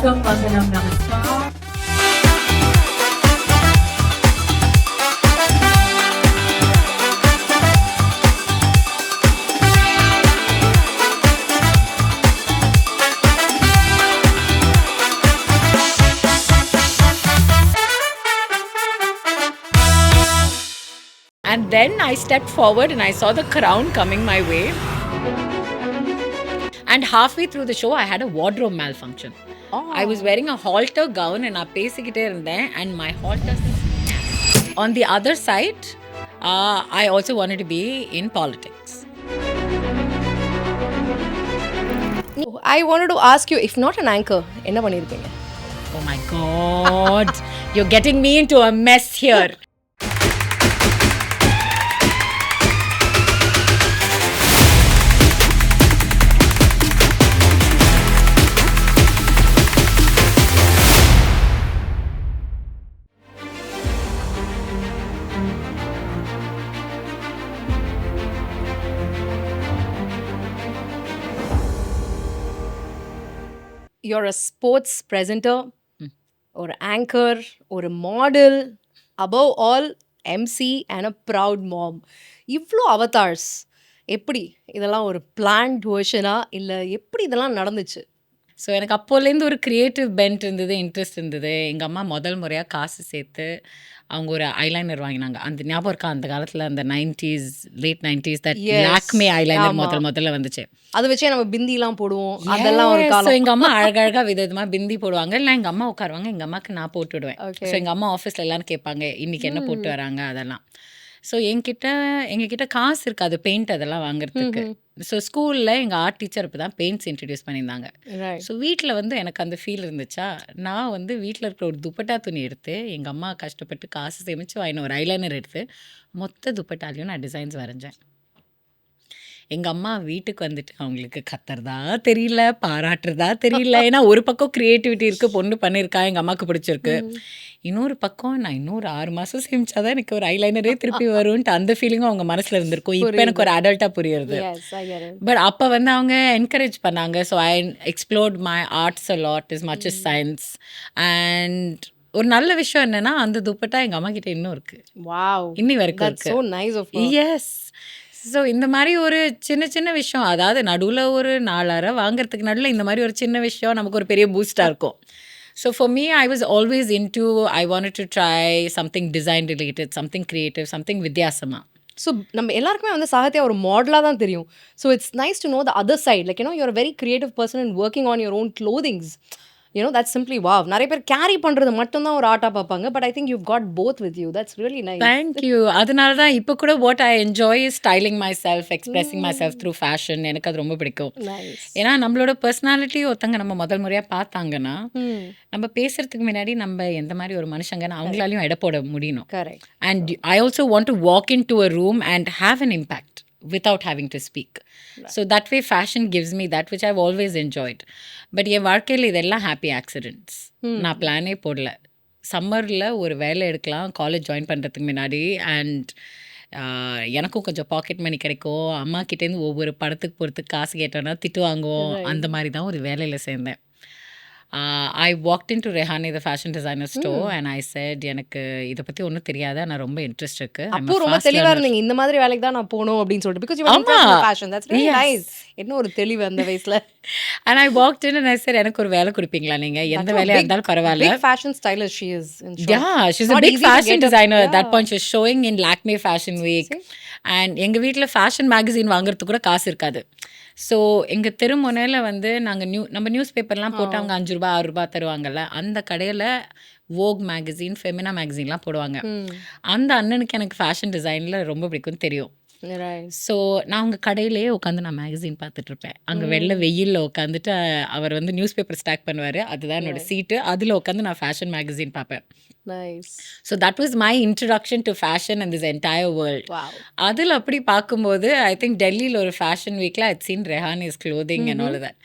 Vanakkam, Vandanam, Namaskar. And then I stepped forward and I saw the crown coming my way. And halfway through the show, I had a wardrobe malfunction. I was wearing a halter gown and I பேசிக்கிட்டே இருந்தேன் and my halter snapped. On the other side, I also wanted to be in politics. I wanted to ask you, if not an anchor, என்ன பண்ணிருப்பீங்க? Oh my God, you're getting me into a mess here. You're a sports presenter, or anchor, or a model, above all, MC and a proud mom. இவ்வளோ avatars எப்படி இதெல்லாம் ஒரு plant வேர்ஷனா இல்லை எப்படி இதெல்லாம் நடந்துச்சு? ஸோ எனக்கு அப்போலேருந்து ஒரு க்ரியேட்டிவ் பென்ட் இருந்தது, இன்ட்ரெஸ்ட் இருந்தது. எங்கள் அம்மா முதல் முறையாக காசு சேர்த்து அவங்க ஒரு ஐலைனர் வாங்கினாங்க. அந்த ஞாபகம் இருக்கா? அந்த காலத்தில் அந்த 90s, late 90s that Lakme eyeliner முதல்ல வந்துச்சு. அதை வச்சே நம்ம பிந்திலாம் போடுவோம். அதெல்லாம் ஒரு காலம். ஸோ எங்கள் அம்மா அழகழகாக விதமாக பிந்தி போடுவாங்க. இல்லை எங்கள் அம்மா உட்காருவாங்க, எங்கள் அம்மாவுக்கு நான் போட்டு விடுவேன். ஸோ எங்கள் அம்மா ஆஃபீஸில் எல்லாரும் கேட்பாங்க இன்றைக்கி என்ன போட்டு வராங்க அதெல்லாம். ஸோ எங்ககிட்ட காசு இருக்காது பெயிண்ட் அதெல்லாம் வாங்குறதுக்கு. ஸோ ஸ்கூலில் எங்கள் ஆர்ட் டீச்சர் இப்போ தான் பெயிண்ட்ஸ் இன்ட்ரடியூஸ் பண்ணியிருந்தாங்க. ஸோ வீட்டில் வந்து எனக்கு அந்த ஃபீல் இருந்துச்சா, நான் வந்து வீட்டில் இருக்கிற ஒரு துப்பட்டா துணி எடுத்து எங்கள் அம்மா கஷ்டப்பட்டு காசு சேமித்து வாங்கின ஒரு ஐலைனர் எடுத்து மொத்த துப்பட்டாலையும் நான் டிசைன்ஸ் வரைஞ்சேன். எங்கள் அம்மா வீட்டுக்கு வந்துட்டு அவங்களுக்கு கத்துறதா தெரியல, பாராட்டுறதா தெரியல. ஏன்னா ஒரு பக்கம் க்ரியேட்டிவிட்டி இருக்குது, பொண்ணு பண்ணியிருக்கா, எங்கள் அம்மாவுக்கு பிடிச்சிருக்கு. இன்னொரு பக்கம் நான் இன்னொரு 6 மாதம் சேமிச்சாதான் எனக்கு ஒரு ஐலைனரே திருப்பி வரும்ன்ட்டு அந்த ஃபீலிங்கும் அவங்க மனசில் இருந்திருக்கும். இப்போ எனக்கு ஒரு அடல்ட்டாக புரியுறது. பட் அப்போ வந்து அவங்க என்கரேஜ் பண்ணாங்க. So I explored my arts a lot is much is science. And ஒரு நல்ல விஷயம் என்னன்னா அந்த துப்பட்டா எங்கள் அம்மா கிட்ட இன்னும் இருக்குது. இன்னி வரைக்கும் இருக்கு. எஸ். ஸோ இந்த மாதிரி ஒரு சின்ன சின்ன விஷயம், அதாவது நடுவில் ஒரு 4,000 வாங்குறதுக்கு நடுவில் இந்த மாதிரி ஒரு சின்ன விஷயம் நமக்கு ஒரு பெரிய பூஸ்டாக இருக்கும். So for me I was always into I wanted to try something design related, something creative, something வித்தியாசமாக. ஸோ நம்ம எல்லாருக்குமே வந்து சாகித்யா ஒரு மாடலாக தான் தெரியும். So it's nice to know the other side, like you're very creative person and working on your own clothings. That's simply wow. நிறைய பேர் கேரி பண்ணுறது மட்டும்தான் ஒரு ஆர்ட்டாக பார்ப்பாங்க. But I think you've got both with you. That's really nice. Thank you. அதனால தான் இப்போ கூட what I enjoy is styling myself, expressing myself through fashion. எனக்கு அது ரொம்ப பிடிக்கும். ஏன்னா நம்மளோட பர்சனாலிட்டி ஒருத்தங்க நம்ம முதல் முறையாக பார்த்தாங்கன்னா நம்ம பேசுறதுக்கு முன்னாடி நம்ம எந்த மாதிரி ஒரு மனுஷங்கன்னு அவங்களாலையும் எடை போட முடியணும். Correct. And I also want to walk into a room and have an impact without having to speak. So that way fashion gives me that which I've always enjoyed. But என் வாழ்க்கையில் இதெல்லாம் ஹாப்பி ஆக்சிடென்ட்ஸ். நான் பிளானே போடல. சம்மரில் ஒரு வேலை எடுக்கலாம் college join பண்ணுறதுக்கு முன்னாடி. அண்ட் எனக்கும் கொஞ்சம் பாக்கெட் மணி கிடைக்கும். அம்மா கிட்டேருந்து ஒவ்வொரு படத்துக்கு போகிறதுக்கு காசு கேட்டோன்னா திட்டு வாங்குவோம். அந்த மாதிரி தான் ஒரு வேலையில் சேர்ந்தேன். I walked into Rehane, the fashion designer store, and I said எனக்கு இதை பற்றி ஒன்றும் தெரியாது, நான் ரொம்ப இன்ட்ரெஸ்ட் இருக்கு. அப்போ ரொம்ப தெளிவாக இருந்தீங்க, இந்த மாதிரி வேலைக்கு தான் நான் போகணும் அப்படின்னு சொல்லிட்டு. Because you are interested in fashion. That's very nice. என்ன ஒரு தெளிவு அந்த வயசுல. And I walked in and I said எனக்கு ஒரு வேலை கொடுப்பீங்களா, நீங்கள் எந்த வேலையாக இருந்தாலும் பரவாயில்ல. Big fashion stylist she is. Yeah, she's a big fashion designer. At that point she was showing in Lakme Fashion Week. And எங்கள் வீட்டில் ஃபேஷன் மேகசின் வாங்குறதுக்கு கூட காசு இருக்காது. ஸோ எங்கள் தெருமுனையில் வந்து நாங்கள் நம்ம நியூஸ் பேப்பர்லாம் போட்டு அவங்க 5 ரூபா 6 ரூபா தருவாங்கல்ல, அந்த கடையில் வோக் மேகசின், ஃபெமினா மேகசின்லாம் போடுவாங்க. அந்த அண்ணனுக்கு எனக்கு ஃபேஷன் டிசைனில் ரொம்ப பிடிக்கும் தெரியும். ஸோ நான் அவங்க கடையிலேயே உட்காந்து நான் மேகசின் பார்த்துட்ருப்பேன். அங்கே வெயிலில் உட்காந்துட்டு அவர் வந்து நியூஸ் பேப்பர் ஸ்டாக் பண்ணுவார், அதுதான் என்னோடய சீட்டு. அதில் உட்காந்து நான் ஃபேஷன் மேகசின் பார்ப்பேன். Nice. So that was my introduction to fashion and this entire world. Wow. அதில் அப்படி பார்க்கும்போது ஐ திங்க் டெல்லியில் ஒரு ஃபேஷன் வீக்கில் I'd seen Rehan is clothing and all that.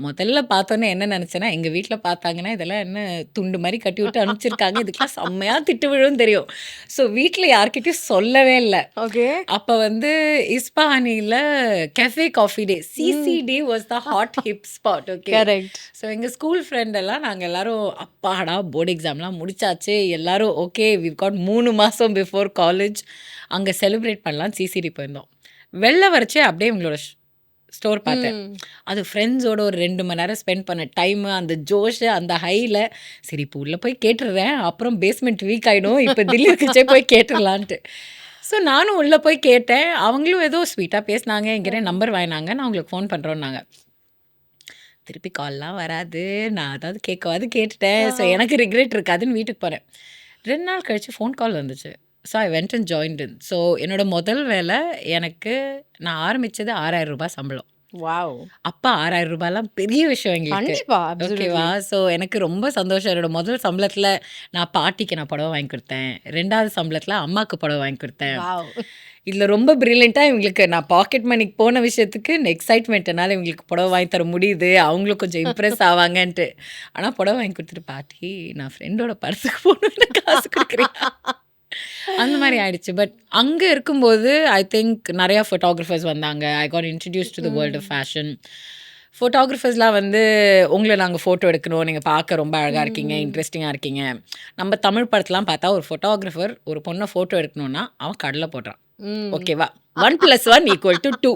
முதல்ல பார்த்தோன்னே என்ன நினச்சேன்னா, எங்கள் வீட்டில் பார்த்தாங்கன்னா இதெல்லாம் என்ன துண்டு மாதிரி கட்டி விட்டு அனுப்பிச்சிருக்காங்க, இதுக்கெல்லாம் செம்மையாக திட்டு விழும் தெரியும். ஸோ வீட்டில் யார்கிட்டயும் சொல்லவே இல்லை. ஓகே. அப்போ வந்து இஸ்பானியில் Cafe Coffee Day, CCD was the hot hip spot. Okay. Correct. So எங்கள் ஸ்கூல் ஃப்ரெண்டெல்லாம் நாங்கள் எல்லாரும் அப்பாடா போர்டு எக்ஸாம்லாம் முடிச்சாச்சு, எல்லாரும் ஓகே வி காட் 3 மாதம் பிஃபோர் காலேஜ் அங்கே செலிப்ரேட் பண்ணலாம் சிசிடி போயிருந்தோம். வெளில வரைச்சே அப்படியே எங்களோட ஸ்டோர் பார்த்தேன். அது ஃப்ரெண்ட்ஸோட ஒரு 2 மணி நேரம் ஸ்பெண்ட் பண்ண டைமு, அந்த ஜோஷு, அந்த ஹையில் சரி இப்போ உள்ளே போய் கேட்டுடுறேன், அப்புறம் பேஸ்மெண்ட் வீக் ஆகிடும், இப்போ தில்லி வச்சே போய் கேட்டுடலான்ட்டு. ஸோ நானும் உள்ளே போய் கேட்டேன். அவங்களும் ஏதோ ஸ்வீட்டாக பேசினாங்க, என்கிட்ட நம்பர் வாங்கினாங்க, நான் அவங்களுக்கு ஃபோன் பண்ணுறோன்னாங்க. திருப்பி கால்லாம் வராது, நான் அதாவது கேட்கவாது கேட்டுட்டேன். ஸோ எனக்கு ரிக்ரெட் இருக்காதுன்னு வீட்டுக்கு போகிறேன். 2 நாள் கழிச்சு ஃபோன் கால் வந்துச்சு. So I went and joint in. So என்னோட முதல் வேலை எனக்கு நான் ஆரம்பித்தது 6,000 ரூபாய் சம்பளம். வாவ். அப்போ 6,000 ரூபாய்லாம் பெரிய விஷயம் எங்களுக்கு. கண்டிப்பா. ஓகேவா? ஸோ எனக்கு ரொம்ப சந்தோஷம். என்னோட முதல் சம்பளத்தில் நான் பாட்டிக்கு நான் புடவை வாங்கி கொடுத்தேன், 2வது சம்பளத்தில் அம்மாவுக்கு புடவை வாங்கி கொடுத்தேன். வாவ். இதில் ரொம்ப ப்ரில்லியண்ட்டாக இவங்களுக்கு நான் பாக்கெட் மணிக்கு போன விஷயத்துக்கு எக்ஸைட்மெண்ட்னால இவங்களுக்கு புடவை வாங்கி தர முடியுது, அவங்களும் கொஞ்சம் இம்ப்ரெஸ் ஆவாங்கன்ட்டு. ஆனால் புடவை வாங்கி கொடுத்துட்டு, பாட்டி நான் ஃப்ரெண்டோட படத்துக்கு போகணுன்னு காசு கொடுக்குறேன், அந்த மாதிரி ஆயிடுச்சு. பட் அங்கே இருக்கும்போது ஐ திங்க் நிறையா ஃபோட்டோகிராஃபர்ஸ் வந்தாங்க. I got introduce to the world of fashion. ஃபோட்டோகிராஃபர்ஸ்லாம் வந்து உங்களை நாங்கள் ஃபோட்டோ எடுக்கணும், நீங்கள் பார்க்க ரொம்ப அழகாக இருக்கீங்க, இன்ட்ரெஸ்டிங்காக இருக்கீங்க. நம்ம தமிழ் படத்துலாம் பார்த்தா ஒரு ஃபோட்டோகிராஃபர் ஒரு பொண்ணை ஃபோட்டோ எடுக்கணும்னா அவன் கடலை போடுறான். ஓகேவா? 1 + 1 = 2.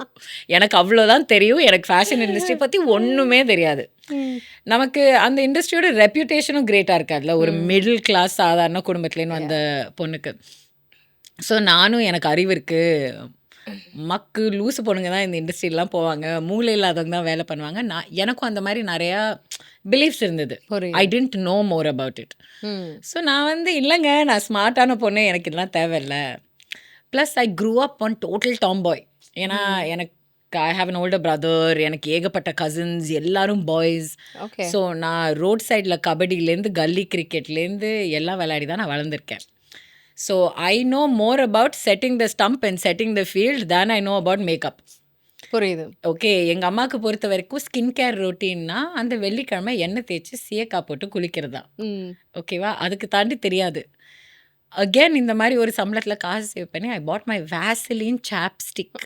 எனக்கு அவ்வளோதான் தெரியும். எனக்கு ஃபேஷன் இண்டஸ்ட்ரி பற்றி ஒன்றுமே தெரியாது. நமக்கு அந்த இண்டஸ்ட்ரியோட ரெப்யூட்டேஷனும் கிரேட்டாக இருக்காதுல்ல, ஒரு மிடில் கிளாஸ் சாதாரண குடும்பத்துலேருந்து வந்த பொண்ணுக்கு. ஸோ நானும் எனக்கு அறிவு இருக்குது, மக்கு லூசு பொண்ணுங்க தான் இந்த இண்டஸ்ட்ரியிலாம் போவாங்க, மூளை இல்லாதவங்க தான் வேலை பண்ணுவாங்க. எனக்கும் அந்த மாதிரி நிறையா பிலீஃப்ஸ் இருந்தது. I tent know more about it. So நான் வந்து இல்லைங்க, நான் ஸ்மார்ட்டான பொண்ணு, எனக்கு இதெல்லாம் தேவையில்லை. Plus I grew up on total tomboy. ஏன்னா எனக்கு I have an older brother, எனக்கு ஏகப்பட்ட கசின்ஸ், எல்லாரும் பாய்ஸ். ஸோ நான் ரோட் சைடில் கபடியிலேருந்து கல்லி கிரிக்கெட்லேருந்து எல்லாம் விளையாடி தான் நான் வளர்ந்துருக்கேன். So I know more about setting the stump and setting the field than I know about makeup. புரியுது. ஓகே. எங்கள் அம்மாவுக்கு பொறுத்த வரைக்கும் ஸ்கின் கேர் ரொட்டீன்னா அந்த வெள்ளிக்கிழமை எண்ணெய் தேய்ச்சி சீயக்காய் போட்டு குளிக்கிறது தான். ஓகேவா? அதுக்கு தாண்டி தெரியாது. அகேன் இந்த மாதிரி ஒரு சம்பளத்தில் காசு சேவ் பண்ணி I bought my Vaseline chapstick.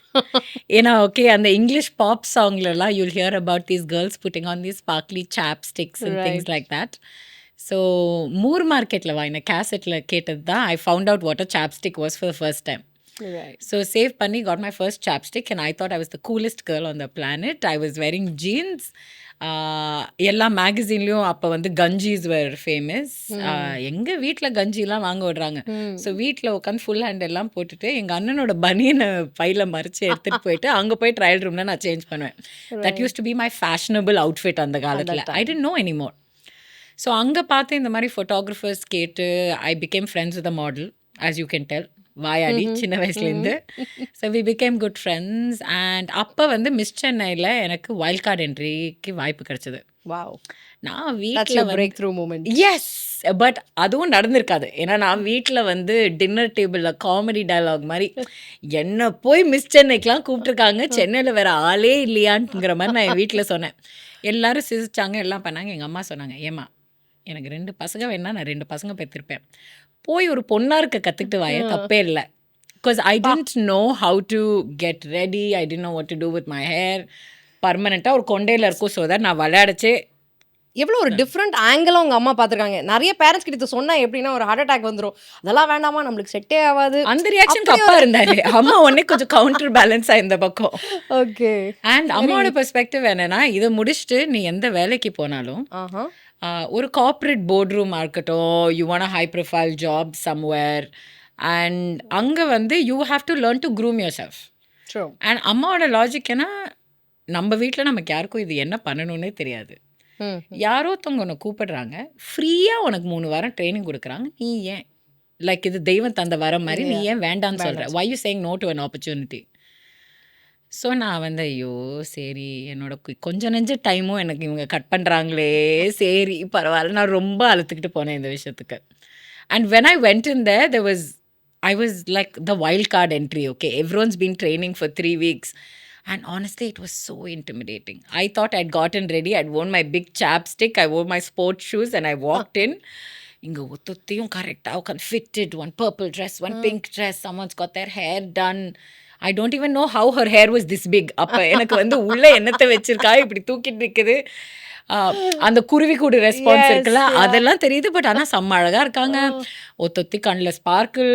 ஏன்னா ஓகே அந்த இங்கிலீஷ் பாப் சாங்லலாம் you'll hear about these girls putting on these sparkly chapsticks and things like that. So Moore மார்க்கெட்டில் வாங்கின கேசட்டில் கேட்டது தான் I found out what a chapstick was for the first time. So save பண்ணி got my first chapstick and I thought I was the coolest girl on the planet. I was wearing jeans. எல்லா மேகசின்லேயும் அப்போ வந்து கஞ்சிஸ் வேர் famous. எங்கள் வீட்டில் கஞ்சிலாம் வாங்க விடுறாங்க. So வீட்டில் உட்காந்து ஃபுல் ஹேண்ட் எல்லாம் போட்டுட்டு எங்கள் அண்ணனோட பனியனை பையில் மறைச்சி எடுத்துகிட்டு போயிட்டு அங்கே போய் ட்ரையல் ரூமில் நான் சேஞ்ச் பண்ணுவேன். That use to be my fashionable outfit அந்த காலத்தில். I tent no anymore. So அங்கே பார்த்து இந்த மாதிரி ஃபோட்டோகிராஃபர்ஸ் கேட்டு I became friends with a model, as you can tell. வாயாடி சின்ன வயசுலேருந்து. So we became good friends. And அப்போ வந்து மிஸ் சென்னையில் எனக்கு வைல்ட் கார்டு என்ட்ரிக்கு வாய்ப்பு கிடைச்சது. வாவ். நான் வீட்டில் breakthrough moment. Yes, but அதுவும் நடந்திருக்காது. ஏன்னா நான் வீட்டில் வந்து டின்னர் டேபிளில் காமெடி டயலாக் மாதிரி என்னை போய் மிஸ் சென்னைக்கெலாம் கூப்பிட்ருக்காங்க, சென்னையில் வேறு ஆளே இல்லையான்ங்கிற மாதிரி நான் என் வீட்டில் சொன்னேன். எல்லோரும் சிரிச்சாங்க, எல்லாம் பண்ணாங்க. எங்கள் அம்மா சொன்னாங்க, ஏம்மா எனக்கு 2 பசங்க வேணா, நான் 2 பசங்க பெற்றிருப்பேன், போய் ஒரு பொண்ணாக இருக்க கற்றுக்கிட்டு வாய, தப்பே இல்லை. Because I tent know how to get ready, I tent know what to do with my hair. பர்மனெண்ட்டாக ஒரு கொண்டையில் இருக்கும். ஸோ தட் நான் விளையாடச்சே எவ்வளோ ஒரு டிஃப்ரெண்ட் ஆங்கிளாக உங்கள் அம்மா பார்த்துருக்காங்க. நிறைய பேரண்ட்ஸ் கிட்ட சொன்னால் எப்படின்னா ஒரு ஹார்ட் அட்டாக் வந்துடும், அதெல்லாம் வேண்டாமா நம்மளுக்கு செட்டே ஆகாது. அந்த ரியாக்ஷனுக்கு அப்பா இருந்தாரு. அம்மா உடனே கொஞ்சம் கவுண்டர் பேலன்ஸாக இந்த பக்கம். ஓகே. அண்ட் அம்மாவோட பெர்ஸ்பெக்டிவ் என்னன்னா, இதை முடிச்சுட்டு நீ எந்த வேலைக்கு போனாலும் ஒரு கார்ப்பரேட் போர்ட் ரூமாக இருக்கட்டும், you want a high profile job somewhere, and அங்கே வந்து you have to learn to groom your self. And அம்மாவோட லாஜிக் ஏன்னா, நம்ம வீட்டில் நமக்கு யாருக்கும் இது என்ன பண்ணணும்னே தெரியாது. யாரோ ஒருத்தவங்க உன்னை கூப்பிடுறாங்க, ஃப்ரீயாக உனக்கு 3 வாரம் ட்ரைனிங் கொடுக்குறாங்க, நீ ஏன் லைக் இது தெய்வம் தந்த வர மாதிரி நீ ஏன் வேண்டான்னு சொல்கிற? Why you saying no to an opportunity? So நான் வந்து ஐயோ சரி, என்னோட கொஞ்சம் நெஞ்ச டைமும் எனக்கு இவங்க கட் பண்ணுறாங்களே, சரி பரவாயில்ல, நான் ரொம்ப அழுத்துக்கிட்டு போனேன் இந்த விஷயத்துக்கு. And when I went in there, I was like the wild card entry, okay? Everyone's been training for 3 weeks. And honestly, it was so intimidating. I thought I'd gotten ready. I'd worn my big chapstick. I wore my sports shoes and I walked in. இங்கே ஒத்தத்தையும் கரெக்டாக உட்காந்து fitted, one purple dress, one pink dress, someone's got their hair done. I don't even know how her hair was this big. அப்போ எனக்கு வந்து உள்ளே என்னத்தை வச்சிருக்கா இப்படி தூக்கிட்டு நிற்குது. அந்த குருவி கூடு ரெஸ்பான்ஸ் இருக்குல்ல, அதெல்லாம் தெரியுது. பட் ஆனால் செம்ம அழகாக இருக்காங்க. ஒத்தொத்தி கண்ணில் sparkle.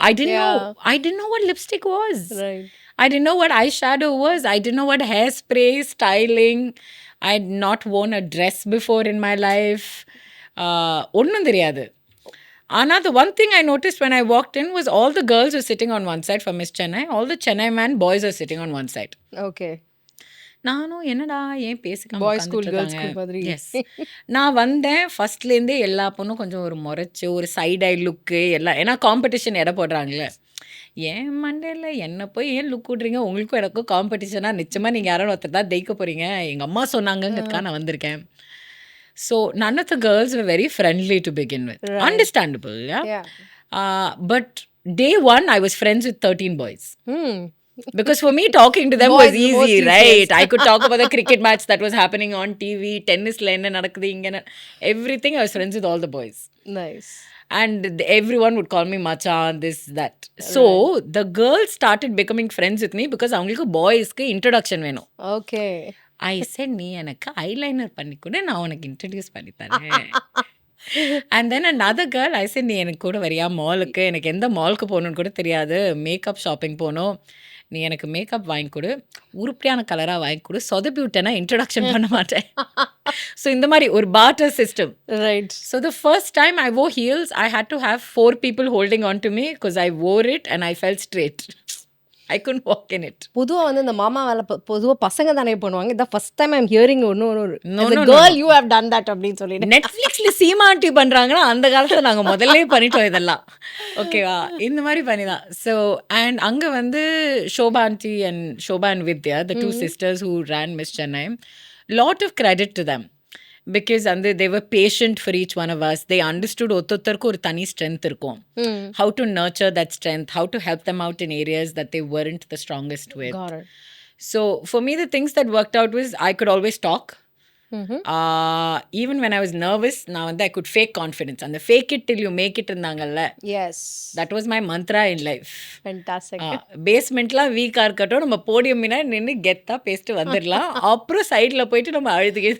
I didn't know what lipstick was. Right. I didn't know what eyeshadow was. I didn't know what hairspray, styling. I'd not worn a dress before in my life. ஒன்றும் தெரியாது. ஆனால் the one thing I noticed when I walked in was all the girls were sitting on one side for Miss Chennai. All the Chennai man boys are sitting on one side. Okay. நானும் என்னடா ஏன் பேசிக்காம boys school girls school மாதிரி. S, நான் வந்தேன் ஃபர்ஸ்ட்லேருந்தே எல்லா பொண்ணும் கொஞ்சம் ஒரு முறைச்சி ஒரு சைட் ஐ லுக்கு எல்லாம். ஏன்னா காம்படிஷன் எடை போடுறாங்களே. ஏன் மண்டேல என்ன போய் ஏன் லுக் விட்றீங்க? உங்களுக்கும் எனக்கும் காம்படிஷனாக நிச்சயமாக நீங்கள் யாரும் ஒருத்தர் தான் ஜெயிக்க போகிறீங்க. எங்கள் அம்மா சொன்னாங்கங்கிறதுக்காக நான் வந்திருக்கேன். So none of the girls were very friendly to begin with. Right. Understandable, yeah. But day one, I was friends with 13 boys. Because for me, talking to them Boys was easy, right? I could talk about the cricket match that was happening on TV, tennis line, everything. I was friends with all the boys. Nice. And everyone would call me Machan, this, that. So the girls started becoming friends with me because அவங்களுக்கு boysக்கு introduction வேணும். Okay. I said, நீ எனக்கு eyeliner பண்ணி கூட, நான் உனக்கு introduce பண்ணி தரேன். And then another girl, I said, நீ எனக்கு கூட வரியா மாலுக்கு? எனக்கு எந்த மாலுக்கு போகணுன்னு கூட தெரியாது. மேக்கப் ஷாப்பிங் போகணும். நீ எனக்கு மேக்கப் வாங்கி கொடு, உருப்படியான கலராக வாங்கி கொடு, சொதப்பி விட்டேன்னா இன்ட்ரடக்ஷன் பண்ண மாட்டேன். ஸோ இந்த மாதிரி ஒரு barter system. Right. So the first time I wore heels, I had to have 4 people holding on to me because I wore it and I felt straight. I couldn't walk in it. பொதுவாக வந்து இந்த மாமா வேலை பொதுவாக பசங்க தானே பண்ணுவாங்க. இதான் first time I'm hearing No. Girl you have done that அப்படின்னு சொல்லிட்டு. நெட்ஃப்ளிக்ஸில் சீமாண்டி பண்ணுறாங்கன்னா அந்த காலத்தில் நாங்கள் முதல்ல பண்ணிட்டோம் இதெல்லாம். ஓகேவா, இந்த மாதிரி பண்ணி தான். ஸோ அண்ட் அங்கே வந்து Shobha and Vidya, the 2 sisters who ran Miss Chennai, lot of credit to them. Because they were patient for each one of us. They understood ஒத்தொத்தருக்கு ஒரு தனி strength இருக்கும். How to nurture that strength, how to help them out in areas that they weren't the strongest with. Got it. So for me, the things that worked out was I could always talk. Even when I was nervous, நான் I could fake confidence. And the fake it till you make it இருந்தாங்கல்ல. Yes. That was my mantra in life. Fantastic. பேஸ்மெண்ட்லாம் வீக்காக இருக்கட்டும், நம்ம podium முன்னாடி நின்று கெத்தாக பேசிட்டு வந்துடலாம். அப்புறம் சைடில் போயிட்டு நம்ம அழுதுக்கு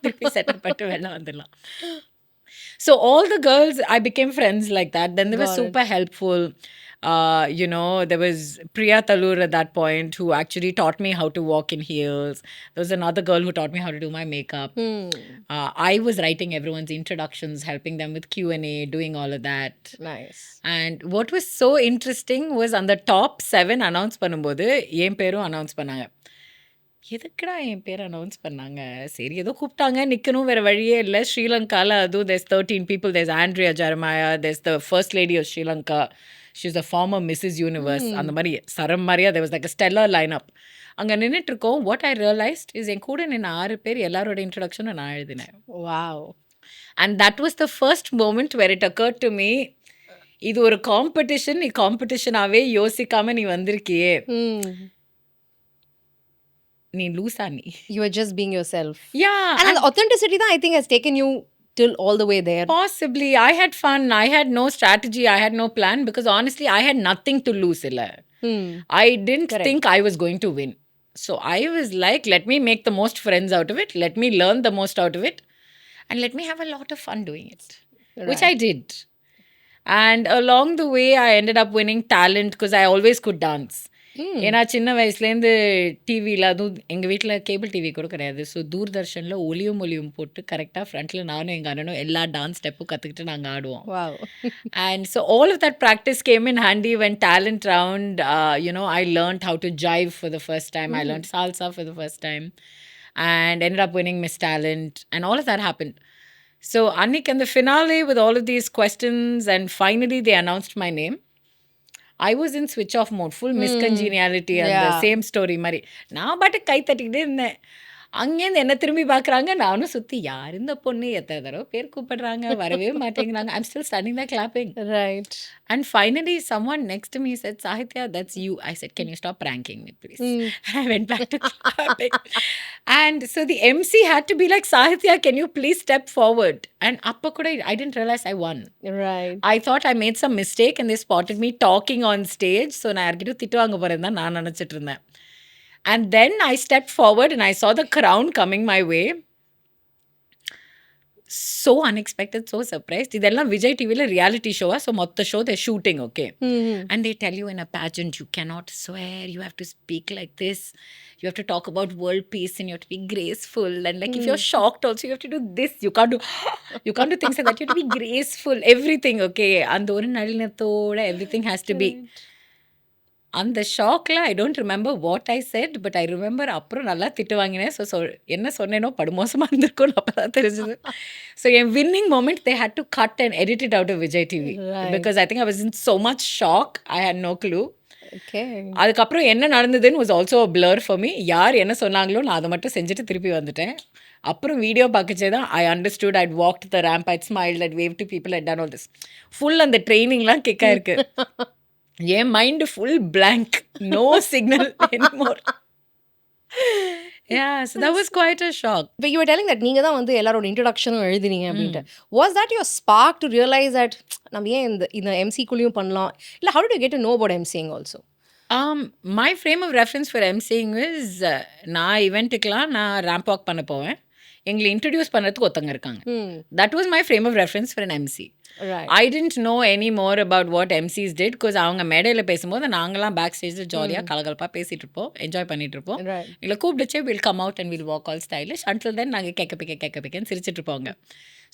திருப்பி செட்டப் பண்ணிட்டு வெளில வந்துடலாம். So all the girls, I became friends like that. Then they were super helpful. There was Priya Talur at that point who actually taught me how to walk in heels. There was another girl who taught me how to do my makeup. I was writing everyone's introductions, helping them with Q&A, doing all of that. Nice. And what was so interesting was on the top 7 announce பண்ணும்போது என் பேரும் announce பண்ணாங்க. எதுக்குடா என் பேர் announce பண்ணாங்க? சரி, ஏதோ கூப்பிட்டாங்க, நிற்கணும், வேறு வழியே இல்லை. ஸ்ரீலங்காவில் அதுவும் there's 13 people. There's Andrea Jeremiah, there's the first lady of Sri Lanka. She's a former Mrs. Universe. அந்த மாதிரி சரம் மாதிரியா there was like a stellar lineup. அங்கே நின்றுட்டு இருக்கோம். What I realized is என் கூட நின்று 6 பேர் எல்லாரோட இன்ட்ரடக்ஷனும் நான் எழுதினேன். Wow. And that was the first moment where it occurred to me, இது ஒரு காம்படிஷன், நீ காம்படிஷனாகவே யோசிக்காம நீ வந்திருக்கியே, நீ லூசா நீ. You are just being yourself. Yeah. And the authenticity that I think has taken you till all the way there. Possibly. I had fun. I had no strategy. I had no plan because honestly, I had nothing to lose. I didn't think I was going to win. So I was like, let me make the most friends out of it. Let me learn the most out of it. And let me have a lot of fun doing it. Right. Which I did. And along the way, I ended up winning talent because I always could dance. ஏன்னா சின்ன வயசுலேருந்து டிவியில், அதுவும் எங்கள் வீட்டில் cable TV கூட கிடையாது. So தூர்தர்ஷனில் ஒளியும் போட்டு கரெக்டாக ஃப்ரண்ட்டில் நானும் எங்கள் அண்ணனும் எல்லா டான்ஸ் ஸ்டெப்பும் கற்றுக்கிட்டு நாங்கள் ஆடுவோம். And so all of that practice came in handy when talent round, I learned how to jive for the first time. I learned salsa for the first time and ended up winning Miss Talent, and all of that happened. So Annik, in the finale with all of these questions, and finally they announced my name. I was in switch off mode, full miscongeniality and the same story மாதிரி. நான் பாட்டு கை தட்டிக்கிட்டே இருந்தேன். அங்கேருந்து என்ன திரும்பி பார்க்குறாங்க. நானும் சுத்தி யார் இந்த பொண்ணு? எத்தனை தடவ பேர் கூப்பிடுறாங்க. வரவே மாட்டேங்கிறாங்க. I'm still standing there clapping. Right. And finally, someone next to me said, Sahitya, that's you. I said, can you stop pranking me, please? I went back to clapping. And so the MC had to be like, Sahitya, can you please step forward? And appa kuda, I didn't realize I won. Right. I thought I made some mistake and they spotted me talking on stage. So நான் யார்கிட்ட திட்டுவாங்க போறேன் தான் நான் நினச்சிட்டு இருந்தேன். And then I stepped forward and I saw the crown coming my way. So unexpected, so surprised. இதெல்லாம் விஜய் டிவியில் ரியாலிட்டி ஷோவா, ஸோ மொத்த show they're shooting, okay? And they tell you in a pageant, you cannot swear, you have to speak like this, you have to talk about world peace and you have to be graceful, and like if you're shocked also, you have to do this, you can't do things like that, you have to be graceful, everything, okay? அந்த ஒரு நளினத்தோட everything has to be. அந்த ஷாக்கில் I don't remember what I said, but I remember அப்புறம் நல்லா திட்டு வாங்கினேன். So என்ன சொன்னேனோ படுமோசமாக இருந்திருக்கும்னு அப்போ தான் தெரிஞ்சது. ஸோ என் winning moment they had to cut and edit it out of Vijay TV because I think I was in so much shock. I had no clue. அதுக்கப்புறம் என்ன நடந்ததுன்னு was also a blur for me. யார் என்ன சொன்னாங்களோ நான் அதை மட்டும் செஞ்சுட்டு திருப்பி வந்துட்டேன். அப்புறம் வீடியோ பார்க்கச்சே தான் I understood. I'd walk the ramp, I'd smile, I'd wave to people, I'd done all this. Full அந்த ட்ரைனிங்லாம் கிக்காக இருக்கு. என் mind full blank, no signal anymore. Yeah, so that was quite a shock. But you were telling that நீங்க தான் வந்து எல்லாரோட இன்ட்ரோடக்ஷனும் எழுதினீங்க அப்படின்ட்டு. Was that your spark to realize that நம்ம ஏன் இந்த எம்சிக்குள்ளேயும் பண்ணலாம்? இல்லை how did you get to know about MCing also? My frame of reference for MCing is நான் ஈவெண்ட்டுக்கெலாம் நான் ரேம்ப் வாக் பண்ண போவேன். எங்களை இன்ட்ரடியூஸ் பண்ணுறதுக்கு ஒருத்தங்க இருக்காங்க. That was my frame of reference for an MC. Right. I didn't know any more about what MCs did because அவங்க மேடையில் பேசும்போது நாங்களாம் பேக் ஸ்டேஜில் ஜாலியாக கலகலப்பாக பேசிகிட்டு இருப்போம், என்ஜாய் பண்ணிட்டு இருப்போம். இல்லை கூப்பிடுச்சே will come out and will walk all stylish. Until then நாங்கள் கேட்க பிக்கன்னு சிரிச்சிட்டு இருப்போங்க.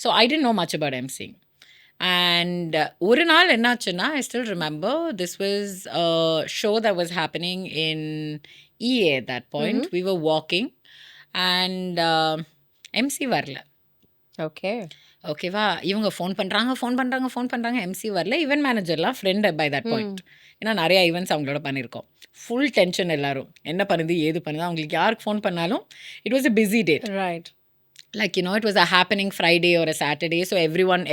So I tent know much about MCing. And ஒரு நாள் என்னாச்சுன்னா I still remember this was a show that was happening in EA at that point. We were walking and MC வரல. ஓகேவா, இவங்க ஃபோன் பண்ணுறாங்க, MC வரல. ஈவென்ட் மேனேஜர்லாம் friend by that point. ஏன்னா நிறையா ஈவெண்ட்ஸ் அவங்களோட பண்ணியிருக்கோம். ஃபுல் டென்ஷன் எல்லாரும், என்ன பண்ணுது ஏது பண்ணுது. அவங்களுக்கு யாருக்கு ஃபோன் பண்ணாலும் it was a busy day. Right. Like, it was a happening Friday or a Saturday, so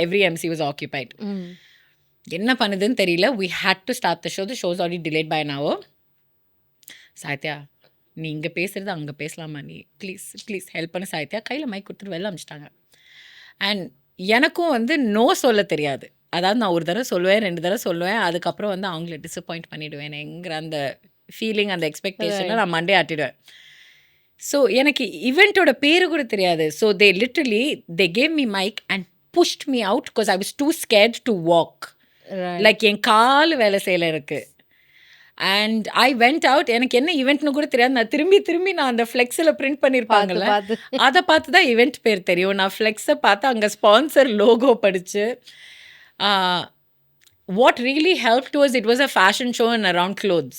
every MC was occupied. என்ன பண்ணுதுன்னு தெரியல. We had to start the show. The show was already delayed by an hour. Sathya, நீ இங்கே பேசுகிறது அங்கே பேசலாமா, நீ please help பண்ண சாத்யா. கையில் மைக் கொடுத்துட்டு வெளில அமிச்சிட்டாங்க. அண்ட் எனக்கும் வந்து நோ சொல்ல தெரியாது. அதாவது நான் ஒரு தடவை சொல்லுவேன், 2 தடவை சொல்லுவேன், அதுக்கப்புறம் வந்து அவங்கள டிசப்பாயிண்ட் பண்ணிவிடுவேன்ங்கிற அந்த ஃபீலிங், அந்த எக்ஸ்பெக்டேஷனை நான் மண்டே ஆட்டிடுவேன். ஸோ எனக்கு ஈவெண்ட்டோட பேரு கூட தெரியாது. So they literally they gave me mic and pushed me out because I was too scared to walk. Like என் கால் வேலை செய்யல இருக்குது. And I went out. எனக்கு என்ன ஈவெண்ட்னு கூட தெரியாது. நான் திரும்பி நான் அந்த ஃப்ளெக்ஸில் பிரிண்ட் பண்ணியிருப்பாங்கல்ல, அதை பார்த்து தான் ஈவெண்ட் பேர் தெரியும். நான் ஃப்ளெக்ஸை பார்த்து அங்கே ஸ்பான்சர் லோகோ படித்து what really helped was it was a fashion show and around clothes.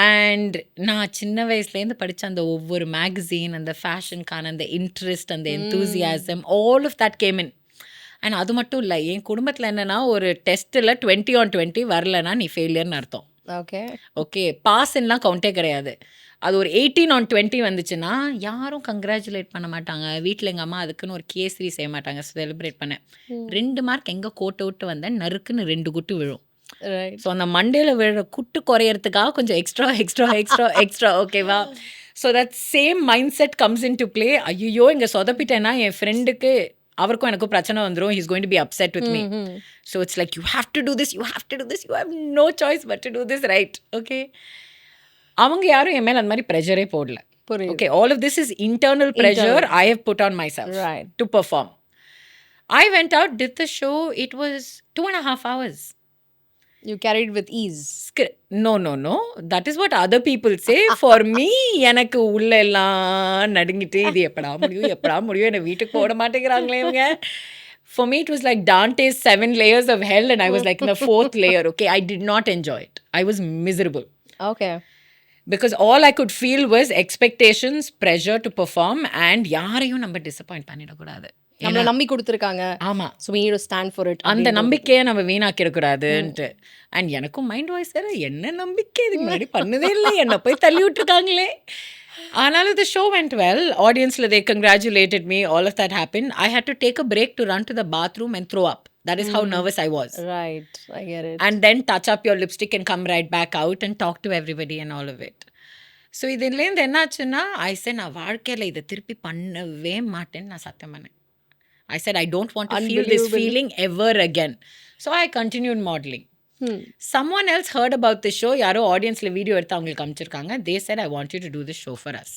And நான் சின்ன வயசுலேருந்து படித்த அந்த ஒவ்வொரு மேகசின், அந்த ஃபேஷனுக்கான அந்த இன்ட்ரெஸ்ட், அந்த enthusiasm, all of that came in. And அது மட்டும் இல்லை, என் குடும்பத்தில் என்னென்னா ஒரு டெஸ்ட்டில் 20 on 20 வரலன்னா நீ ஃபெயிலியர்னு அர்த்தம். ஓகே, பாஸ்லாம் கவுண்டே கிடையாது. அது ஒரு 18 on 20 வந்துச்சுன்னா யாரும் கங்க்ராச்சுலேட் பண்ண மாட்டாங்க. வீட்டில் எங்கள் அம்மா அதுக்குன்னு ஒரு கேசரி செய்ய மாட்டாங்க செலிப்ரேட் பண்ண. 2 மார்க் எங்கே கோட்டை விட்டு வந்தேன், நறுக்குன்னு 2 குட்டு விழும். ஸோ அந்த மண்டேல விழுற குட்டு குறையறதுக்காக கொஞ்சம் எக்ஸ்ட்ரா ஓகேவா. So that same mindset comes into play. ஐயோ இங்கே சொதப்பிட்டேன்னா என் ஃப்ரெண்டுக்கு அவருக்கும் எனக்கும் பிரச்சனை வந்துடும். He's going to be upset with me. So it's like you have to do this, you have no choice but to do this, right? Okay, அவங்க யாரும் என் மேலே அந்த மாதிரி ப்ரெஷரே போடல. Okay, all of this is internal pressure I have put on myself to perform. I went out, did the show. It was 2.5 hours. You carried with ease. No. That is what other people say. For me, எனக்கு உள்ள எல்லாம் நடுங்கிட்டு இது எப்படா முடியும் என்னை வீட்டுக்கு போட மாட்டேங்கிறாங்களே இவங்க. For me, it was like Dante's 7 layers of hell and I was like in the 4th layer. Okay, I did not enjoy it. I was miserable. Okay. Because all I could feel was expectations, pressure to perform and யாரையும் நம்ம disappoint பண்ணிடக்கூடாது. நம்மளை நம்பி கொடுத்துருக்காங்க. ஆமாம். So we need to stand for it. அந்த நம்பிக்கையை நம்ம வீணாக்கிடக்கூடாதுன்ட்டு. அண்ட் எனக்கும் மைண்ட் வாய்ஸ் வேறு, என்ன நம்பிக்கை இதுக்கு முன்னாடி பண்ணதே இல்லை, என்னை போய் தள்ளி விட்டுருக்காங்களே. Another, the show went well. Audience, they congratulated me. All of that happened. I had to take a break to run to the bathroom and throw up. That is how nervous I was. Right. I get it. And then touch up your lipstick and come right back out and talk to everybody and all of it. So இதுலேருந்து என்னாச்சுன்னா ஐ set நான் வாழ்க்கையில் இதை திருப்பி பண்ணவே மாட்டேன்னு நான் சத்தியம் பண்ணேன். I said, I don't want to feel this feeling ever again. So I continued modeling. Someone else heard about the show. யாரோ ஆடியன்ஸில் வீடியோ எடுத்து அவங்களுக்கு அனுப்பிச்சிருக்காங்க. They said, I want you to do this show for us.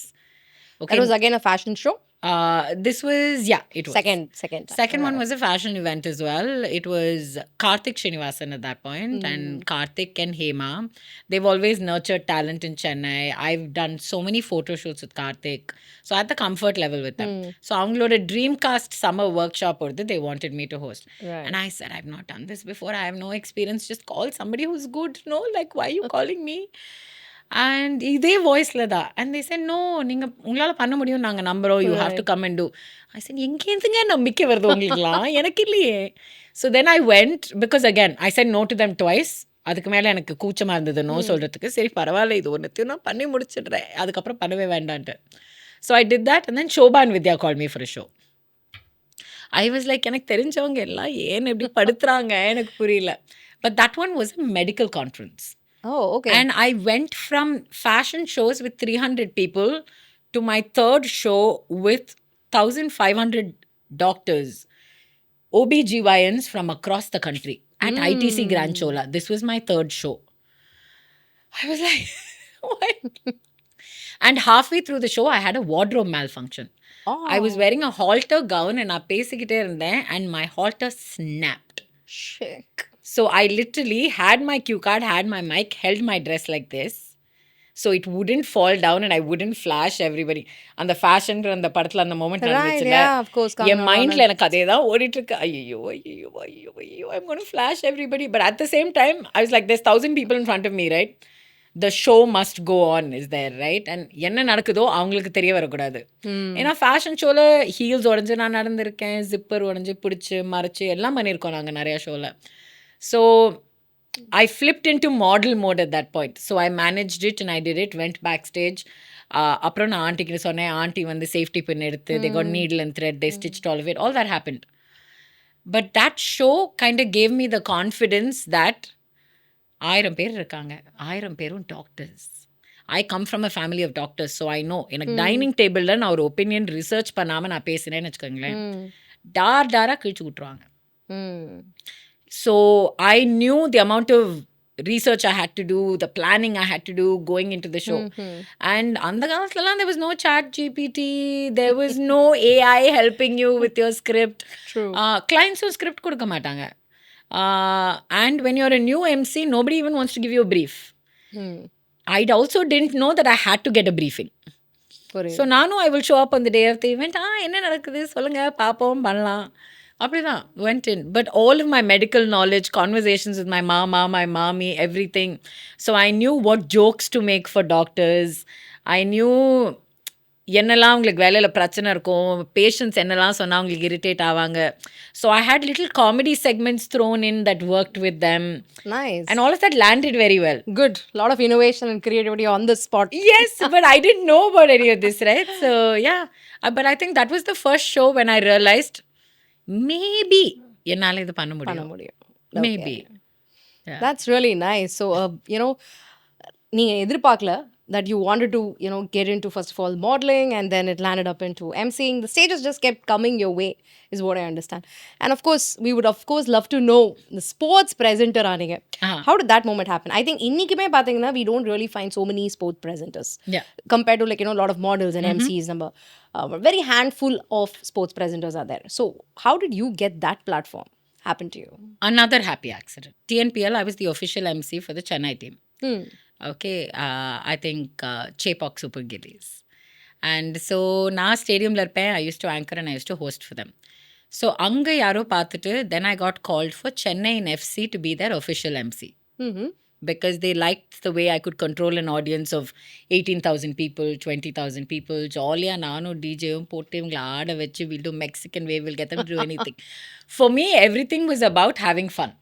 Okay. That was again a fashion show? This was, yeah, it was. Second one was a fashion event as well. It was Karthik Srinivasan at that point, and Karthik and Hema. They've always nurtured talent in Chennai. I've done so many photo shoots with Karthik. So at the comfort level with them. So avangaloda Dreamcast summer workshop or they wanted me to host. Right. And I said, I've not done this before. I have no experience. Just call somebody who's good. No, like, why are you calling me? And இதே வாய்ஸில் தான். And they said, no, நீங்கள் உங்களால் பண்ண முடியும், நாங்கள் நம்புகிறோம், you have to come and do. I said, எங்கேருந்துங்க நம்பிக்கை வருது உங்களுக்குலாம்? எனக்கு இல்லையே. So then I went, because again I said no to them twice. அதுக்கு மேலே எனக்கு கூச்சமாக இருந்தது நோ சொல்கிறதுக்கு. சரி பரவாயில்ல, இது ஒன்றுத்தையும் நான் பண்ணி முடிச்சிடுறேன், அதுக்கப்புறம் பண்ணவே வேண்டான்ட்டு. So I did that and then Shobha and Vidya call me for a show. I was like, எனக்கு தெரிஞ்சவங்க எல்லாம் ஏன் எப்படி படுத்துறாங்க எனக்கு புரியல. But that one was a medical conference. Oh, okay. And I went from fashion shows with 300 people to my third show with 1,500 doctors, OBGYNs from across the country at ITC Grand Chola. This was my third show. I was like, what? And halfway through the show, I had a wardrobe malfunction. Oh. I was wearing a halter gown and I பேசிக்கிட்டே இருந்தேன் and my halter snapped. Shit. So I literally had my cue card, had my mic, held my dress like this. So it wouldn't fall down and I wouldn't flash everybody. அந்த fashion அந்த படத்தில் அந்த moment நடந்துச்சுல, என் மைண்டில் எனக்கு அதே தான் ஓடிட்டு இருக்கு. ஐயோ ஐயோ ஐயோ ஐயோ, I'm going to flash everybody. But at the same time, I was like, there's 1,000 people in front of me, right? The show must go on, is there, right? And என்ன நடக்குதோ அவங்களுக்கு தெரிய வரக்கூடாது. ஏன்னா ஃபேஷன் ஷோவில் ஹீல்ஸ் உடஞ்சி நான் நடந்திருக்கேன், zipper உடஞ்சி பிடிச்சி மறைச்சி எல்லாம் பண்ணியிருக்கோம் நாங்கள் நிறையா ஷோவில். So I flipped into model mode at that point. So I managed it and I did it, went backstage. அப்புறம் நான் ஆண்டிக்கு சொன்னேன், ஆண்டி வந்து சேஃப்டி பின் எடுத்து, they got needle and thread, they stitched all of it. All that happened. But that show kind of gave me the confidence that 1000 பேர் இருக்காங்க, 1000 பேரும் doctors. I come from a family of doctors, so I know. எனக்கு dining டேபிளில் நான் ஒரு opinion research பண்ணாமல் நான் பேசுகிறேன்னு வச்சுக்கோங்களேன், டாராக கிழிச்சு விட்ருவாங்க. So I knew the amount of research I had to do, the planning I had to do going into the show. And அந்த காலத்துலலாம் there was no chat GPT, there was no AI helping you with your script. True. Clients script கொடுக்க மாட்டாங்க. And when you're a new MC, nobody even wants to give you a brief. I also didn't know that I had to get a briefing. So நானும் I will show up on the day of the event. என்ன நடக்குது சொல்லுங்க, பார்ப்போம், பண்ணலாம், அப்படிதான் went in. But all of my medical knowledge, conversations with my mama, my mommy, everything. So I knew what jokes to make for doctors. I knew என்னெல்லாம் அவங்களுக்கு வேலையில் பிரச்சனை இருக்கும், பேஷண்ட்ஸ் என்னெல்லாம் சொன்னால் அவங்களுக்கு இரிட்டேட் ஆவாங்க. So I had little comedy segments thrown in that worked with them. Nice. And all of that landed very well. Good. Lot of innovation and creativity on the spot. Yes, but I didn't know about any of this, right? So yeah, but I think that was the first show when I realized maybe என்னால் இது பண்ண முடியும். Maybe. Yeah. That's really nice. So நீங்கள் எதிர்பார்க்கல that you wanted to get into first of all modeling and then it landed up into emceeing. The stages just kept coming your way is what I understand. And of course we would of course love to know the sports presenter aaninga. How did that moment happen? I think innikume pathina we don't really find so many sports presenters. Yeah. Compared to a lot of models and MCs number. Very handful of sports presenters are there. So how did you get that platform happen to you? Another happy accident. TNPL, I was the official MC for the Chennai team. Okay, I think Chepak Super Gillies. And so நான் ஸ்டேடியமில் இருப்பேன். I used to anchor and I used to host for them. So அங்கே யாரோ பார்த்துட்டு then I got called for Chennai in FC to be their official MC. Because they liked the way I could control an audience of 18,000 people, 20,000 people. ஜாலியாக நானும் டிஜேவும் போட்டு இவங்களை ஆட வச்சு we'll do Mexican way, we'll get them to do anything. For me, everything was about having fun.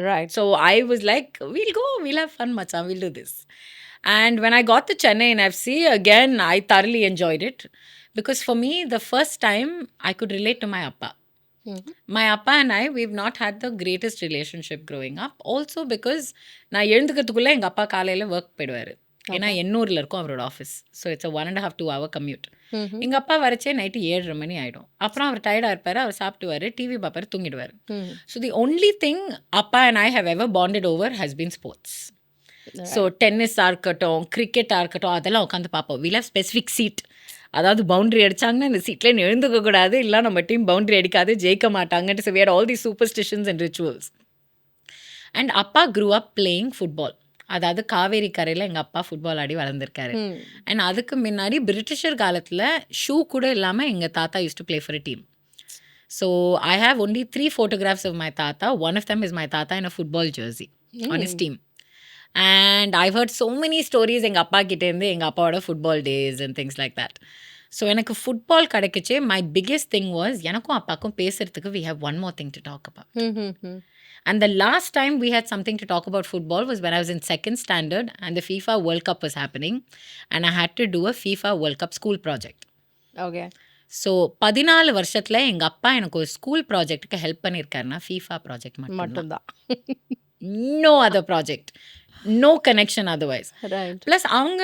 Right. So I was like, we'll go, we'll have fun, Machan, we'll do this. And when I got to Chennai in FC, again, I thoroughly enjoyed it. Because for me, the first time I could relate to my appa. My appa and I, we've not had the greatest relationship growing up. Also because நான் எழுந்துக்கிறதுக்குள்ளே எங்கள் அப்பா காலையில் work போயிடுவார். ஏன்னா எண்ணூரில் இருக்கும் அவரோட office. So it's 1.5 to 2 hour commute. எங்கள் அப்பா வரச்சே நைட்டு 7:30 மணி ஆகிடும். அப்புறம் அவர் டயர்டாக இருப்பார், அவர் சாப்பிட்டுவார், டிவி பார்ப்பார், தூங்கிடுவார். ஸோ தி ஒன்லி திங் அப்பா and I have ever bonded over has been sports. So டென்னிஸாக இருக்கட்டும், கிரிக்கெட்டாக இருக்கட்டும், அதெல்லாம் உட்காந்து பார்ப்போம். We have specific seat. அதாவது பவுண்ட்ரி அடிச்சாங்கன்னா இந்த சீட்லேருந்து எழுந்துக்கக்கூடாது, இல்லை நம்ம டீம் பவுண்ட்ரி அடிக்காது, ஜெயிக்க மாட்டாங்கன்ட்டு. So we had all the superstitions and rituals. And அப்பா க்ரூ அப் பிளேயிங் ஃபுட்பால். அதாவது காவேரி கரையில் எங்கள் அப்பா ஃபுட்பால் ஆடி வளர்ந்துருக்காரு. அண்ட் அதுக்கு முன்னாடி பிரிட்டிஷர் காலத்தில் ஷூ கூட இல்லாமல் எங்கள் தாத்தா use to play for a team. So I have only 3 photographs of my tata. One of them is my tata in a football jersey on his team. And I've heard so many stories எங்கள் அப்பா கிட்டேருந்து, எங்கள் அப்பாவோட football days and things like that. So எனக்கு football கிடைக்கச்சே my biggest thing was எனக்கும் அப்பாவுக்கும் பேசுறதுக்கு we have one more thing to talk about. And the last time we had something to talk about football was when I was in 2nd standard and the FIFA World Cup was happening and I had to do a FIFA World Cup school project. Okay. So 14 வருஷத்தில் எங்கள் அப்பா எனக்கு ஒரு school ப்ராஜெக்ட்டுக்கு help பண்ணியிருக்காருன்னா FIFA project மட்டும்தான். No other project, no connection otherwise. Plus அவங்க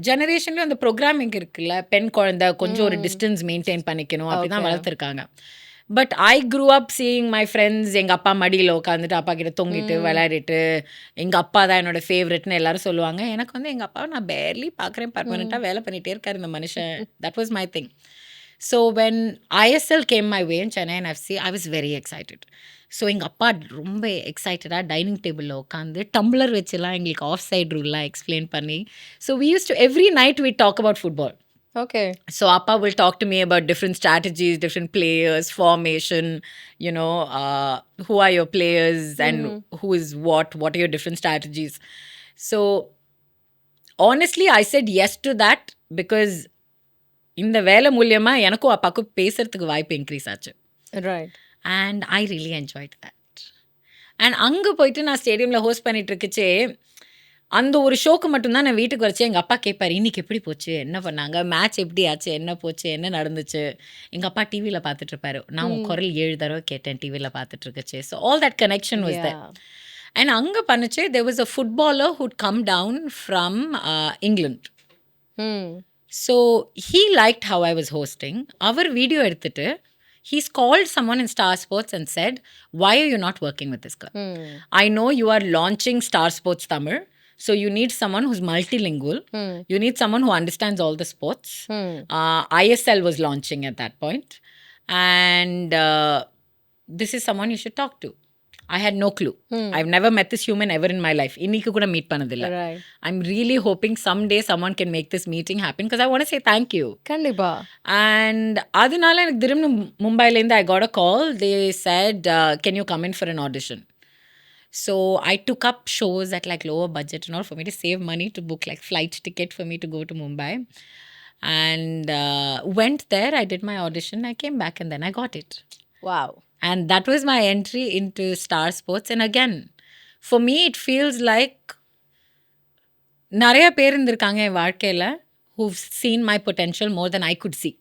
ஜெனரேஷன்லேயும் அந்த ப்ரோக்ராமிங் இருக்குல்ல, பெண் குழந்தை கொஞ்சம் ஒரு டிஸ்டன்ஸ் மெயின்டைன் பண்ணிக்கணும் அப்படி தான் வளர்த்துருக்காங்க. But I grew up seeing my friends எங்கள் அப்பா மடியில் உட்காந்துட்டு அப்பா கிட்ட தொங்கிட்டு விளையாடிட்டு, எங்கள் அப்பா தான் என்னோட ஃபேவரெட்னு எல்லாரும் சொல்லுவாங்க. எனக்கு வந்து எங்கள் அப்பாவை நான் பேர்லி பார்க்குறேன், பர்மனெண்ட்டாக வேலை பண்ணிகிட்டே இருக்கார் இந்த மனுஷன். That was my thing. So when ISL came my way in Chennai and FC, I was very excited. So எங்கள் அப்பா ரொம்ப எக்ஸைட்டடாக டைனிங் டேபிளில் உட்காந்து டம்ளர் வச்சுலாம் எங்களுக்கு ஆஃப் சைட் ரூல்லாம் எக்ஸ்பிளைன் பண்ணி. So we use to every night we talk about football. Okay. So Appa will talk to me about different strategies, different players, formation, you know, who are your players and who is what are your different strategies. So honestly, I said yes to that because இந்த வேலை மூலியமாக எனக்கும் அப்பாவுக்கும் பேசுறதுக்கு வாய்ப்பு increase ஆச்சு. Right. And I really enjoyed that. And அங்கே போயிட்டு நான் ஸ்டேடியமில் ஹோஸ்ட் பண்ணிட்டு இருக்குச்சே, அந்த ஒரு ஷோக்கு மட்டும்தான் நான் வீட்டுக்கு வரைச்சேன். எங்கள் அப்பா கேட்பார், இன்னைக்கு எப்படி போச்சு, என்ன பண்ணாங்க, மேட்ச் எப்படி ஆச்சு, என்ன போச்சு, என்ன நடந்துச்சு. எங்கள் அப்பா டிவியில் பார்த்துட்ருப்பாரு, நான் உன் குரல் 7 தடவை கேட்டேன் டிவியில் பார்த்துட்ருக்குச்சு. So all that connection was there. And அங்கே பண்ணுச்சு, there was a footballer who'd come down from England. So he liked how I was hosting. அவர் வீடியோ எடுத்துட்டு he's called someone in Star Sports and said, why are you not working with this club? I know you are launching Star Sports Tamil. So you need someone who's multilingual. You need someone who understands all the sports. ISL was launching at that point. And this is someone you should talk to. I had no clue. I've never met this human ever in my life. இன்னைக்கு கூட meet பண்ணதில்லை. I'm really hoping someday someone can make this meeting happen because I want to say thank you. கண்டிப்பா. And அதனால எனக்கு திரும்ப மும்பைலேருந்து I got a call. They said, can you come in for an audition? So I took up shows at like lower budget and all for me to save money to book like flight ticket for me to go to Mumbai. And went there, I did my audition, I came back and then I got it. Wow. And that was my entry into Star Sports. And again, for me, it feels like நிறைய பேர் இருந்திருக்காங்க என் வாழ்க்கையில் who've seen my potential more than I could see.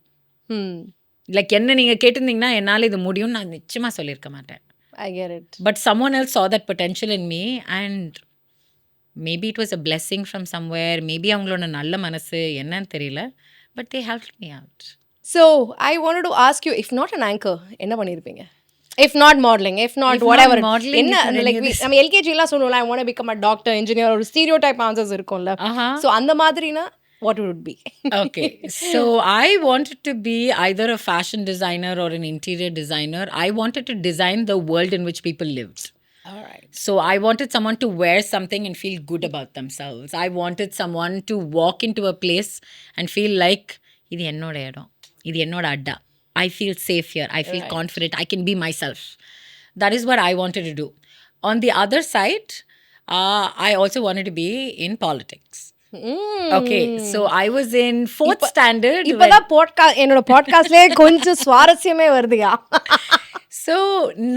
Like என்ன நீங்கள் கேட்டிருந்தீங்கன்னா என்னால் இது முடியும்னு நான் நிச்சயமாக சொல்லியிருக்க மாட்டேன். I get it. But someone else saw that potential in me and maybe it was a blessing from somewhere. Maybe அவங்களோட நல்ல மனசு என்னன்னு தெரியல. But they helped me out. So I wanted to ask you, if not an anchor, என்ன பண்ணியிருப்பீங்க? If not modeling, if not whatever. என்ன like நம்ம எல்கேஜிலாம் சொல்லுவோம்ல, I want to become a doctor, engineer, ஒரு stereotype answers இருக்கும்ல. So அந்த மாதிரினா what would it be? Okay, so I wanted to be either a fashion designer or an interior designer. I wanted to design the world in which people lived. All right. So I wanted someone to wear something and feel good about themselves. I wanted someone to walk into a place and feel like இது என்னோட இடம், இது என்னோட அட்டா. I feel safe here. I feel confident. I can be myself. That is what I wanted to do. On the other side, I also wanted to be in politics. Okay, so I was in 4th standard. இப்பதான் என்னோட பாட்காஸ்ட்லயே கொஞ்சம் சுவாரஸ்யமே வருதுயா. So,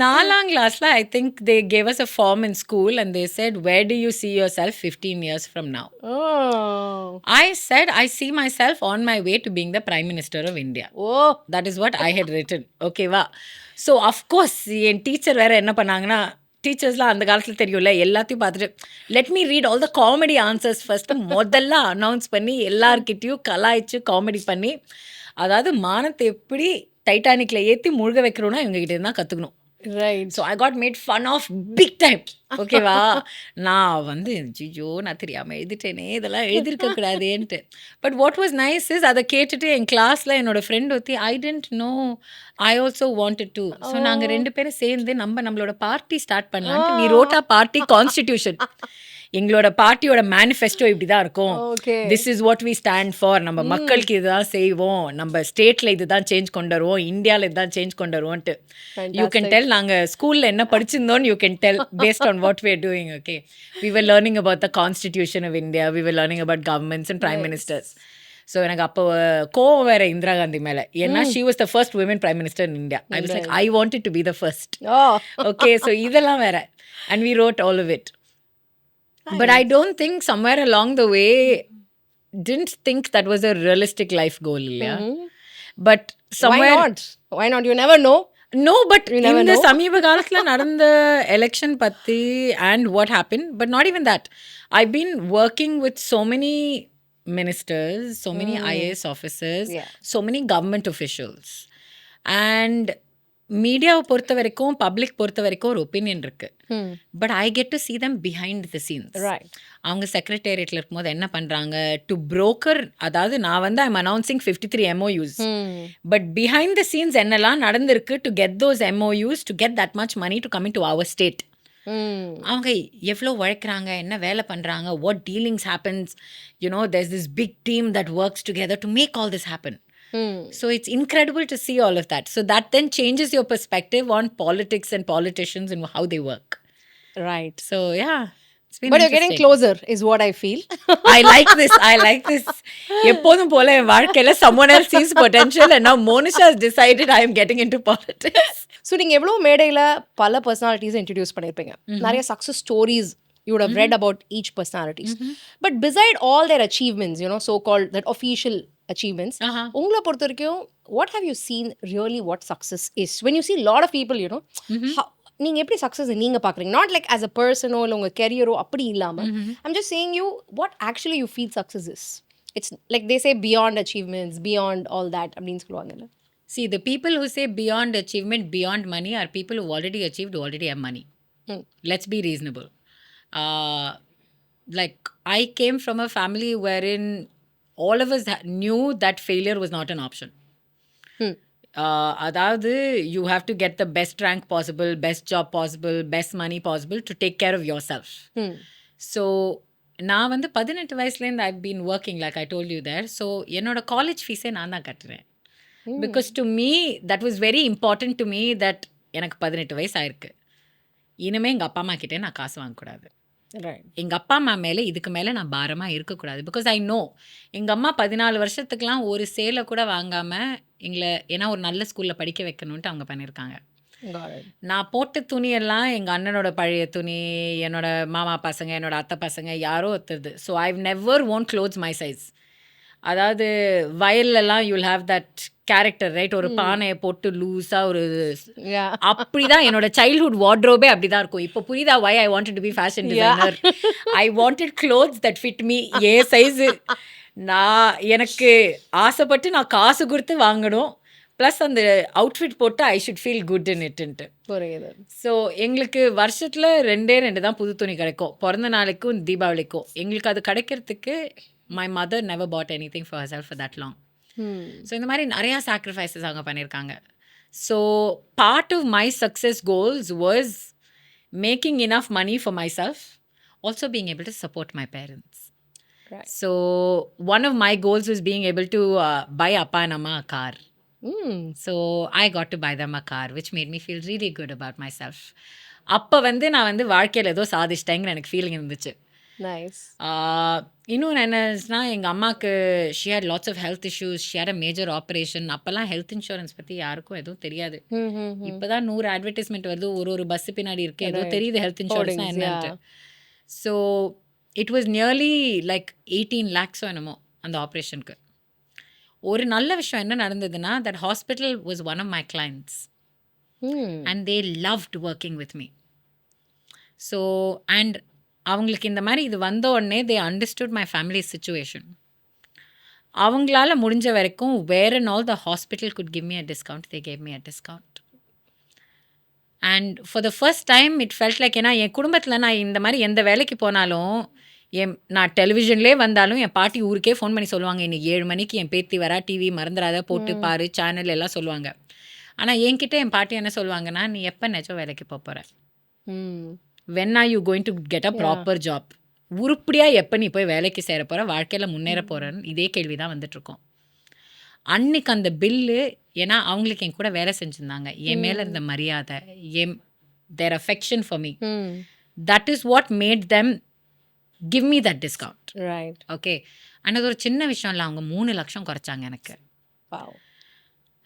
நாலாம் கிளாஸ்ல I think they gave us a form in school and they said, where do you see yourself 15 years from now? Oh. I said, I see myself on my way to being the Prime Minister of India. Oh. That is what I had written. Okay, வா. So, of course, N teacher வேற என்ன பண்ணாங்கன்னா, டீச்சர்ஸ்லாம் அந்த காலத்தில் தெரியும்ல, எல்லாத்தையும் பார்த்துட்டு let me read all the comedy answers first முதல்ல அனௌன்ஸ் பண்ணி எல்லார்கிட்டையும் கலாய்ச்சி காமெடி பண்ணி, அதாவது மானத்தை எப்படி டைட்டானிக்கில் ஏற்றி முழுக வைக்கிறோன்னா இவங்ககிட்ட தான் கற்றுக்கணும். Right. So I got made fun of big time. ஓகேவா, நான் வந்து ஜிஜோ நான் தெரியாமல் எழுதிட்டேனே, இதெல்லாம் எழுதிருக்கக்கூடாதேன்ட்டு. But what was nice is அதை கேட்டுட்டு என் கிளாஸில் என்னோட ஃப்ரெண்ட் ஒத்தி I tent know I also wanted to. So நாங்கள் 2 பேரும் சேர்ந்து நம்மளோட பார்ட்டி ஸ்டார்ட் பண்ணலான்ட்டு நீ ரோட்டா பார்ட்டி கான்ஸ்டிடியூஷன் எங்களோட பார்ட்டியோட மேனிஃபெஸ்டோ இப்படி தான் இருக்கும். This is what we stand for. நம்ம மக்களுக்கு இதுதான் செய்வோம், நம்ம ஸ்டேட்டில் இதுதான் சேஞ்ச் கொண்டு வருவோம், இந்தியாவில் இதுதான் சேஞ்ச் கொண்டு வருவோன்ட்டு. யூ கேன் டெல் நாங்கள் ஸ்கூலில் என்ன படிச்சிருந்தோன்னு you can tell based on what we are doing. Okay, we were learning about the constitution of India, we were learning about governments and prime ministers. So எனக்கு அப்போ கோவம் வேறு இந்திரா காந்தி மேலே, ஏன்னா she was the first women prime minister in India. I was like I wanted to be the first. Okay, so இதெல்லாம் வேறு and we wrote all of it. But I don't think somewhere along the way didn't think that was a realistic life goal. But somewhere... Why not? Why not? You never know. No, but in the சமீப காலத்துல நடந்த election பத்தி and what happened, but not even that. I've been working with so many ministers, so many IAS officers, so many government officials. And மீடியாவை பொறுத்த வரைக்கும் public பொறுத்த வரைக்கும் ஒரு ஒப்பீனியன் இருக்கு. But I get to see them behind the scenes. அவங்க செக்ரட்டேரியட்ல இருக்கும்போது என்ன பண்றாங்க டு புரோக்கர், அதாவது நான் வந்து I'm announcing 53 MOUs, but behind the scenes என்னெல்லாம் நடந்திருக்கு to get those MOUs to get that much money to come into our state. அவங்க எவ்வளோ உழைக்கிறாங்க, என்ன வேலை பண்ணுறாங்க, what dealings happens, you know there's this big team that works together to make all this happen. So it's incredible to see all of that. So that then changes your perspective on politics and politicians and how they work. Right. So yeah, it's been but you're getting closer is what I feel. I like this. எப்போதும் போல என் வாழ்க்கையில someone else sees potential and now Monisha has decided I am getting into politics. So நீங்க எவ்வளோ மேடையில் பல personalities introduce பண்ணியிருப்பீங்க, நிறைய success stories you would have read about each personalities. But beside all their achievements, you know, so-called that official achievements, உங்களை பொறுத்த வரைக்கும் what have you seen really what success is? When you see a lot of people, you know, நீங்கள் எப்படி success நீங்கள் பார்க்குறீங்க, not like as a பர்சனோ இல்லை உங்கள் கெரியரோ அப்படி இல்லாமல், I'm just saying you what actually you feel success is. It's like they say beyond achievements, beyond all that அப்படின்னு சொல்லுவாங்கல்ல. See, the people who say beyond achievement, beyond money are people who already achieved, who already have money. Let's be reasonable. Like I came from a family wherein all of us knew that failure was not an option. அதாவது you have to get the best rank possible, best job possible, best money possible to take care of yourself. So நான் வந்து 18 வயசுலேருந்து I've been working like I told you there. So என்னோட college ஃபீஸே நான் தான் கட்டுறேன். Because to me that was very important to me that எனக்கு 18 வயசு ஆயிருக்கு, இனிமேல் எங்கள் அப்பா அம்மா கிட்டே நான் காசு வாங்கக்கூடாது. எங்கள் அப்பா அம்மா மேலே இதுக்கு மேலே நான் பாரமாக இருக்கக்கூடாது. பிகாஸ் ஐ நோ எங்கள் அம்மா 14 வருஷத்துக்கெலாம் ஒரு சேலை கூட வாங்காமல் எங்களை, ஏன்னா ஒரு நல்ல ஸ்கூலில் படிக்க வைக்கணுன்ட்டு அவங்க பண்ணியிருக்காங்க. நான் போட்ட துணியெல்லாம் எங்கள் அண்ணனோட பழைய துணி, என்னோட மாமா பசங்க, என்னோட அத்தை பசங்க யாரோ ஒத்துருது. So I've never own clothes my size. அதாவது வயல்லலாம் you'll have that character right, ஒரு பானையை போட்டு லூஸாக ஒரு அப்படிதான் என்னோட சைல்ட்ஹுட் வார்ட்ரோபே அப்படிதான் இருக்கும். இப்போ புரியுதா why I wanted to be fashion designer. I wanted clothes that fit me, a size. நான் எனக்கு ஆசைப்பட்டு நான் காசு கொடுத்து வாங்கணும், ப்ளஸ் அந்த அவுட்ஃபிட் போட்டு I should feel good in இட்டுன்ட்டு. ஸோ எங்களுக்கு வருஷத்தில் 2 தான் புது துணி கிடைக்கும், பிறந்த நாளைக்கும் தீபாவளிக்கும். எங்களுக்கு அது கிடைக்கிறதுக்கு my mother never bought anything for herself for that long. So இந்த மாதிரி நிறையா sacrifices அவங்க பண்ணியிருக்காங்க. So part of my success goals was making enough money for myself, also being able to support my parents. So one of my goals was being able to buy appa and amma a car. So I got to buy them a car, which made me feel really good about myself. அப்போ வந்து நான் வந்து வாழ்க்கையில் ஏதோ சாதிச்சிட்டேங்கிற எனக்கு feeling இருந்துச்சு. Nice. இன்னொன்று என்னன்னா எங்கள் அம்மாவுக்கு she had lots of health issues, she had a major operation. அப்போல்லாம் ஹெல்த் இன்சூரன்ஸ் பற்றி யாருக்கும் எதுவும் தெரியாது. இப்போ தான் 100 அட்வர்டைஸ்மெண்ட் வருது, ஒரு பஸ்ஸு பின்னாடி இருக்குது, ஏதோ தெரியுது ஹெல்த் இன்சூரன்ஸ்னால் என்னன்ட்டு. So it was nearly like 18 lakhs என்னமோ அந்த ஆப்ரேஷனுக்கு. ஒரு நல்ல விஷயம் என்ன நடந்ததுன்னா, that hospital was one of my clients and they loved working with me. So and அவங்களுக்கு இந்த மாதிரி இது வந்த உடனே they understood my family situation. அவங்களால முடிஞ்ச வரைக்கும் where and all the hospital could give me a discount, they gave me a discount. And for the first time it felt like, ஏன்னா என் குடும்பத்தில் நான் இந்த மாதிரி எந்த வேலைக்கு போனாலும், நான் டெலிவிஷன்லேயே வந்தாலும் என் பாட்டி ஊருக்கே ஃபோன் பண்ணி சொல்லுவாங்க, இன்னைக்கு 7 மணிக்கு என் பேத்தி வரா, டிவி மறந்துடாத போட்டு பாரு, சேனல் எல்லாம் சொல்லுவாங்க. ஆனால் என்கிட்ட என் பாட்டி என்ன சொல்லுவாங்கன்னா, நீ எப்போ நிஜம் வேலைக்கு போகிற, when are you going to get a proper job, உருப்படியாக எப்போ நீ போய் வேலைக்கு சேர போகிற, வாழ்க்கையில் முன்னேற போகிறன்னு இதே கேள்வி தான் வந்துட்டுருக்கோம். அன்னைக்கு அந்த பில்லு, ஏன்னா அவங்களுக்கு என் கூட வேலை செஞ்சுருந்தாங்க, என் மேலே இருந்த மரியாதை, their affection for me, that is what made them give me that discount. Right. Okay. And அது ஒரு சின்ன விஷயம் இல்லை, அவங்க 3 லட்சம் குறைச்சாங்க எனக்கு.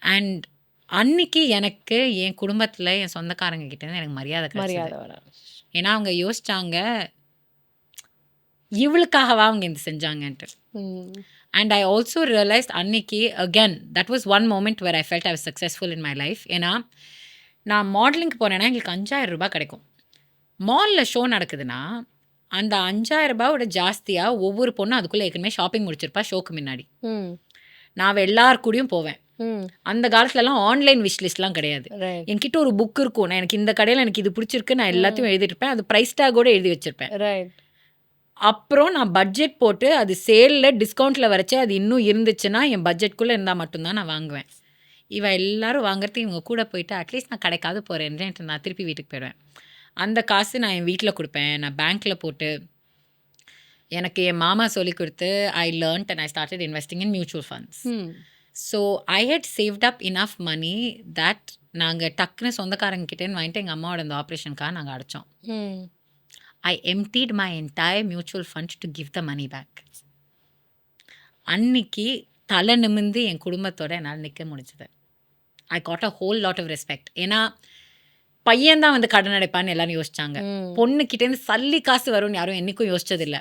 அண்ட் அன்னைக்கு எனக்கு என் குடும்பத்தில் என் சொந்தக்காரங்க கிட்டேருந்து எனக்கு மரியாதை கிடைச்சது. ஏன்னா அவங்க யோசிச்சாங்க, இவளுக்காகவா அவங்க இது செஞ்சாங்கன்ட்டு. அண்ட் ஐ ஆல்சோ ரியலைஸ்ட் அன்னைக்கு again that was one moment where I felt I was successful in my life. ஏன்னா நான் மாடலிங்க்கு போனேன்னா எங்களுக்கு 5,000 ரூபாய் கிடைக்கும். மாலில் ஷோ நடக்குதுன்னா அந்த 5,000 ரூபாயோட ஜாஸ்தியாக ஒவ்வொரு பொண்ணும் அதுக்குள்ளே ஏற்கனவே ஷாப்பிங் முடிச்சிருப்பா ஷோக்கு முன்னாடி. நான் எல்லார் கூடயும் போவேன். அந்த காலத்துலலாம் ஆன்லைன் விஷ் லிஸ்ட்லாம் கிடையாது. என்கிட்ட ஒரு புக் இருக்கும், நான் எனக்கு இந்த கடையில் எனக்கு இது பிடிச்சிருக்கு, நான் எல்லாத்தையும் எழுதிட்டுருப்பேன், அது ப்ரைஸ் டேக்கோட எழுதி வச்சுருப்பேன். அப்புறம் நான் பட்ஜெட் போட்டு அது சேலில் டிஸ்கவுண்ட்டில் வரைச்சே அது இன்னும் இருந்துச்சுன்னா என் பட்ஜெட்குள்ளே இருந்தால் மட்டும்தான் நான் வாங்குவேன். எல்லாரும் வாங்குறது இவங்க கூட போயிட்டு அட்லீஸ்ட் நான் கடைக்காவது போகிறேன்ட்டு நான் திருப்பி வீட்டுக்கு போயிடுவேன். அந்த காசு நான் என் வீட்டில் கொடுப்பேன், நான் பேங்க்கில் போட்டு, எனக்கு என் மாமா சொல்லி கொடுத்து I learned and I started investing in mutual funds. So I had saved up enough money that நாங்கள் டக்குன்னு சொந்தக்காரங்கிட்டேன்னு வாங்கிட்டு எங்கள் அம்மாவோட இந்த ஆப்ரேஷனுக்காக நாங்கள் அடைச்சோம். I emptied my entire mutual fund to give the money back. அன்னைக்கு தலை நிமிந்து என் குடும்பத்தோட என்னால் நிற்க முடிஞ்சது. I got a whole lot of respect. ஏன்னா பையன்தான் வந்து கடன் அடைப்பான்னு எல்லாரும் யோசிச்சாங்க, பொண்ணுக்கிட்டேருந்து சல்லி காசு வரும்னு யாரும் என்றைக்கும் யோசிச்சதில்லை.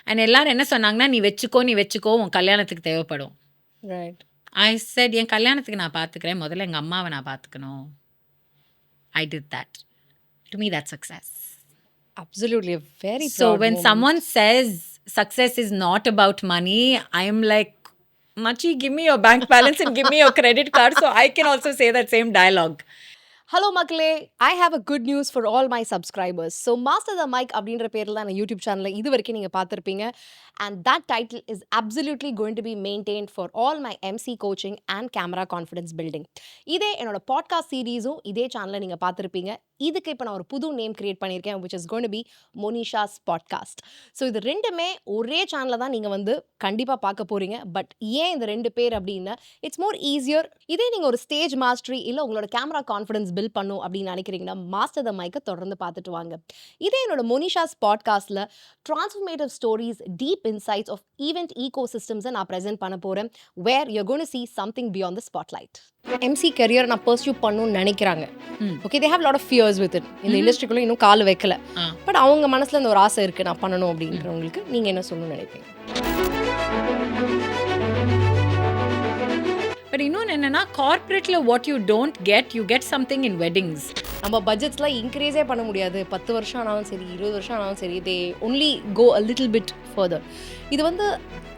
அண்ட் எல்லாரும் என்ன சொன்னாங்கன்னா, நீ வச்சுக்கோ உன் கல்யாணத்துக்கு தேவைப்படும். I said, என் கல்யாணத்துக்கு நான் பார்த்துக்கிறேன், முதல்ல எங்கள் அம்மாவை நான் பார்த்துக்கணும். I did that. To me that's success. Absolutely, a very proud So when moment. someone says success is not about money, I am like, Machi, give me your bank balance and give me your credit card so I can also say that same dialogue. Hello மக்களே, I have a good news for all my subscribers. So master the mic அப்படின்ற பேரில் தான் YouTube சேனலில் இது வரைக்கும் நீங்கள் பார்த்துருப்பீங்க. And that title is absolutely going to be maintained for all my MC coaching and camera confidence building. இதே என்னோட பாட்காஸ்ட் சீரீஸும் இதே சேனலில் நீங்கள் பார்த்துருப்பீங்க. இதுக்கு இப்போ நான் ஒரு புது நேம் கிரியேட் பண்ணியிருக்கேன், which is going to be Monisha's podcast. So இது ரெண்டுமே ஒரே சேனலில் தான் நீங்கள் வந்து கண்டிப்பாக பார்க்க போகிறீங்க. பட் ஏன் இந்த 2 பேர் அப்படின்னா, இட்ஸ் மோர் ஈஸியர். இதே நீங்கள் ஒரு ஸ்டேஜ் மாஸ்டரி இல்லை உங்களோட கேமரா கான்ஃபிடன்ஸ் பில்ட் பண்ணும் அப்படின்னு நினைக்கிறீங்கன்னா, மாஸ்டர் த மைக்கை தொடர்ந்து பார்த்துட்டு வாங்க. இதே என்னோட மோனிஷாஸ் பாட்காஸ்ட்டில் transformative stories, deep insights of event eco சிஸ்டம்ஸை நான் ப்ரெசென்ட் பண்ண போகிறேன், where you going to see something beyond the spotlight. MC career நான் பர்சியூ பண்ணணும்னு நினைக்கிறாங்க. Okay, they have lot of fears with it. இந்த இண்டஸ்ட்ரிக்குள்ளே இன்னும் கால் வைக்கல, பட் அவங்க மனசில் இந்த ஒரு ஆசை இருக்குது நான் பண்ணணும் அப்படின்றவங்களுக்கு நீங்கள் என்ன சொல்லணும்னு நினைப்பீங்க? பட் இன்னொன்று என்னென்னா, கார்பரேட்டில் what you don't get, you get something in weddings. நம்ம பட்ஜெட்ஸ்லாம் இன்க்ரீஸே பண்ண முடியாது. 10 வருஷம் ஆனாலும் சரி, 20 வருஷம் ஆனாலும் சரி, they only go a little bit further. இது வந்து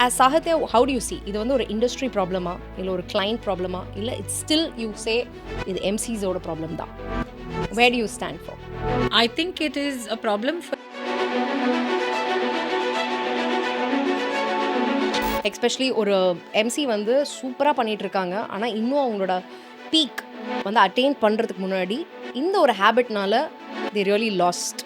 as Sahitya, how do you see? இது வந்து ஒரு இண்டஸ்ட்ரி ப்ராப்ளமா, இல்லை ஒரு கிளைண்ட் ப்ராப்ளமா, இல்லை இட்ஸ் ஸ்டில் யூ சே இது எம்சிஸோட ப்ராப்ளம் தான்? Where do you stand for? I think it is a problem for especially ஒரு எம்சி வந்து சூப்பராக பண்ணிட்டு இருக்காங்க, ஆனால் இன்னும் அவங்களோட பீக் வந்து அட்டைன் பண்ணுறதுக்கு முன்னாடி இந்த ஒரு ஹேபிட்னால they really lost